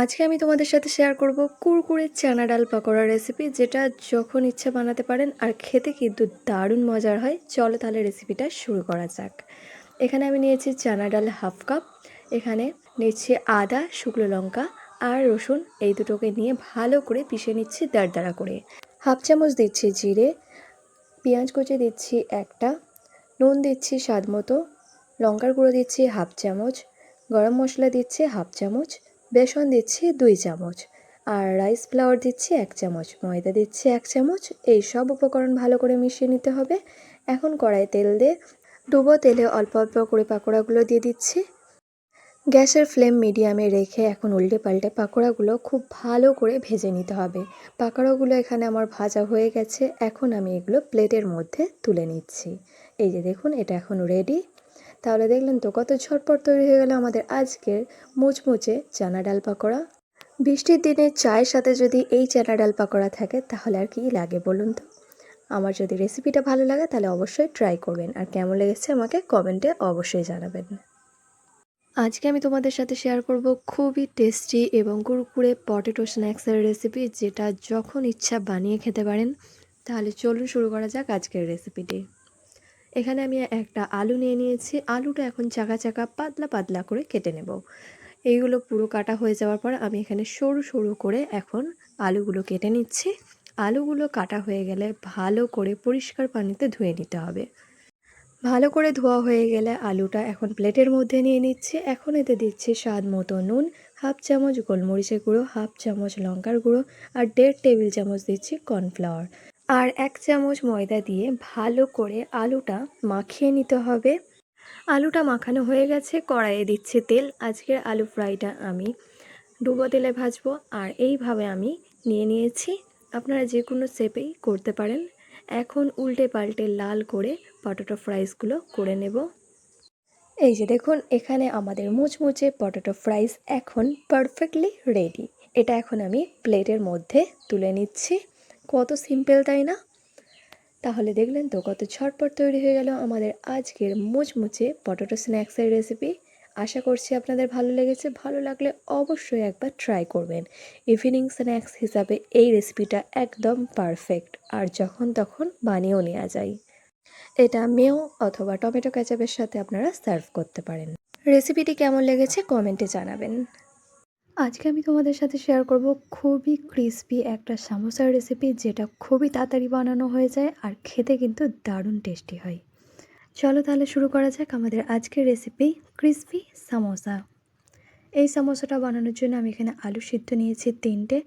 আজকে আমি তোমাদের সাথে শেয়ার করব কুরকুরে চানা ডাল পাকোড়া রেসিপি, যেটা যখন ইচ্ছা বানাতে পারেন আর খেতে কিন্তু দারুণ মজার হয়। চলো তাহলে রেসিপিটা শুরু করা যাক। এখানে আমি নিয়েছি চানা ডাল হাফ কাপ, এখানে নিচ্ছি আদা, শুকনো লঙ্কা আর রসুন, এই দুটোকে নিয়ে ভালো করে পিষে নিচ্ছি দাঁড় করে। হাফ চামচ দিচ্ছি জিরে, পেঁয়াজ কুচি দিচ্ছি একটা, নুন দিচ্ছি স্বাদ মতো, লঙ্কার গুঁড়ো দিচ্ছি হাফ চামচ, গরম মশলা দিচ্ছি হাফ চামচ, বেসন দিচ্ছি 2 চামচ, আর রাইস ফ্লাওয়ার দিচ্ছি 1 চামচ, ময়দা দিচ্ছি 1 চামচ। এই সব উপকরণ ভালো করে মিশিয়ে নিতে হবে। এখন কড়াই তেল দিয়ে ডুবো তেলে অল্প অল্প করে পাকোড়াগুলো দিয়ে দিচ্ছি। গ্যাসের ফ্লেম মিডিয়ামে রেখে এখন উল্টে পাল্টে পাকোড়াগুলো খুব ভালো করে ভেজে নিতে হবে। পাকোড়াগুলো এখানে আমার ভাজা হয়ে গেছে, এখন আমি এগুলো প্লেটের মধ্যে তুলে নিচ্ছি। এই যে দেখুন, এটা এখন রেডি। তাহলে দেখলেন তো কত ঝটপট তৈরি হয়ে গেল আমাদের আজকের মুচমুচে চানা ডাল পাকোড়া। বৃষ্টির দিনে চায়ের সাথে যদি এই চানা ডাল পাকোড়া থাকে তাহলে আর কি লাগে বলুন তো। আমার যদি রেসিপিটা ভালো লাগে তাহলে অবশ্যই ট্রাই করবেন, আর কেমন লেগেছে আমাকে কমেন্টে অবশ্যই জানাবেন। আজকে আমি তোমাদের সাথে শেয়ার করব খুবই টেস্টি এবং কুরকুরে পটেটো স্ন্যাক্সের রেসিপি, যেটা যখন ইচ্ছা বানিয়ে খেতে পারেন। তাহলে চলুন শুরু করা যাক আজকের রেসিপিটি। এখানে আমি একটা আলু নিয়ে নিয়েছি। আলুটা এখন চাকা চাকা পাতলা পাতলা করে কেটে নেব। এইগুলো পুরো কাটা হয়ে যাওয়ার পর আমি এখানে সরু সরু করে এখন আলুগুলো কেটে নিচ্ছি। আলুগুলো কাটা হয়ে গেলে ভালো করে পরিষ্কার পানিতে ধুয়ে নিতে হবে। ভালো করে ধোয়া হয়ে গেলে আলুটা এখন প্লেটের মধ্যে নিয়ে নিচ্ছি। এখন এতে দিচ্ছি স্বাদ মতো নুন, হাফ চামচ গোলমরিচের গুঁড়ো, হাফ চামচ লঙ্কার গুঁড়ো, আর 1.5 টেবিল চামচ দিচ্ছি কর্নফ্লাওয়ার, আর 1 চামচ ময়দা দিয়ে ভালো করে আলুটা মাখিয়ে নিতে হবে। আলুটা মাখানো হয়ে গেছে, কড়াইয়ে দিচ্ছি তেল। আজকের আলু ফ্রাইটা আমি ডুবো তেলে ভাজবো, আর এইভাবে আমি নিয়ে নিয়েছি। আপনারা যে কোনো শেপেই করতে পারেন। এখন উল্টে পাল্টে লাল করে পটেটো ফ্রাইসগুলো করে নেব। এই যে দেখুন, এখানে আমাদের মুচমুচে পটেটো ফ্রাইস এখন পারফেক্টলি রেডি। এটা এখন আমি প্লেটের মধ্যে তুলে নিচ্ছি। কত সিম্পল, তাই না? তাহলে দেখলেন তো কত ঝটপট তৈরি হয়ে গেল আমাদের আজকের মুচমুচে পটেটো স্ন্যাক্সের রেসিপি। আশা করছি আপনাদের ভালো লেগেছে। ভালো লাগলে অবশ্যই একবার ট্রাই করবেন। ইভিনিং স্ন্যাক্স হিসাবে এই রেসিপিটা একদম পারফেক্ট, আর যখন তখন বানিয়েও নেওয়া যায়। এটা মেও অথবা টমেটো কেচাপের সাথে আপনারা সার্ভ করতে পারেন। রেসিপিটি কেমন লেগেছে কমেন্টে জানাবেন। আজকে আমি তোমাদের সাথে শেয়ার করব খুবই ক্রিস্পি একটা সামোসার রেসিপি, যেটা খুবই তাড়াতাড়ি বানানো হয়ে যায় আর খেতে কিন্তু দারুণ টেস্টি হয়। চলো তাহলে শুরু করা যাক আমাদের আজকের রেসিপি, ক্রিস্পি সামোসা। এই সামোসাটা বানানোর জন্য আমি এখানে আলু সিদ্ধ নিয়েছি 3টে,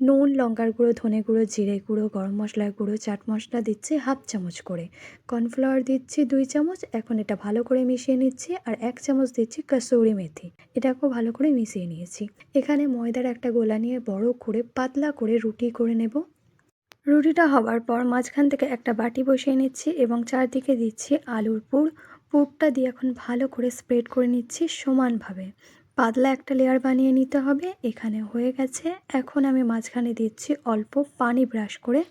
নুন, লঙ্কার গুঁড়ো, ধনে গুঁড়ো, জিরে গুঁড়ো, গরম মশলার গুঁড়ো, চাট মশলা দিচ্ছি হাফ চামচ করে, কর্নফ্লাওয়ার দিচ্ছি 2 চামচ। এখন এটা ভালো করে মিশিয়ে নিচ্ছি, আর 1 চামচ দিচ্ছি কসুরি মেথি। এটাকেও ভালো করে মিশিয়ে নিয়েছি। এখানে ময়দার একটা গোলা নিয়ে বড় করে পাতলা করে রুটি করে নেব। রুটিটা হবার পর মাঝখান থেকে একটা বাটি বসিয়ে নিচ্ছি এবং চারদিকে দিচ্ছি আলুর পুর। পুরটা দিয়ে এখন ভালো করে স্প্রেড করে নিচ্ছি সমানভাবে। পাতলা একটা লেয়ার বানিয়ে নিতে হবে। এখানে হয়ে গেছে। এখন আমি মাঝখানে দিচ্ছি অল্প পানি ব্রাশ করে।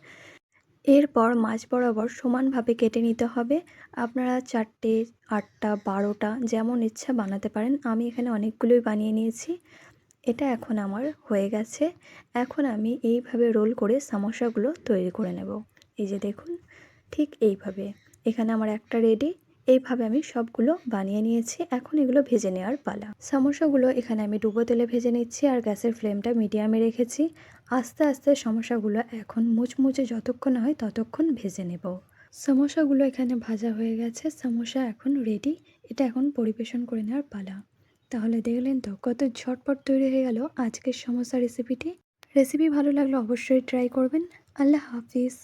এরপর মাঝ বরাবর সমানভাবে কেটে নিতে হবে। আপনারা 4টে, 8টা, 12টা যেমন ইচ্ছা বানাতে পারেন। আমি এখানে অনেকগুলোই বানিয়ে নিয়েছি। এটা এখন আমার হয়ে গেছে। এখন আমি এইভাবে রোল করে সামোসাগুলো তৈরি করে নেব। এই যে দেখুন, ঠিক এইভাবে। এখানে আমার একটা রেডি। এইভাবে আমি সবগুলো বানিয়ে নিয়েছি। এখন এগুলো ভেজে নেওয়ার পালা। সামোসাগুলো এখানে আমি ডুবো তেলে ভেজে নিচ্ছি, আর গ্যাসের ফ্লেমটা মিডিয়ামে রেখেছি। আস্তে আস্তে সমোসাগুলো এখন মুচমুচে যতক্ষণ হয় ততক্ষণ ভেজে নেব। সমোসাগুলো এখানে ভাজা হয়ে গেছে। সমোসা এখন রেডি। এটা এখন পরিবেশন করে নেওয়ার পালা। তাহলে দেখলেন তো কত ঝটপট তৈরি হয়ে গেল আজকের সমোসা রেসিপিটি। রেসিপি ভালো লাগলে অবশ্যই ট্রাই করবেন। আল্লাহ হাফিজ।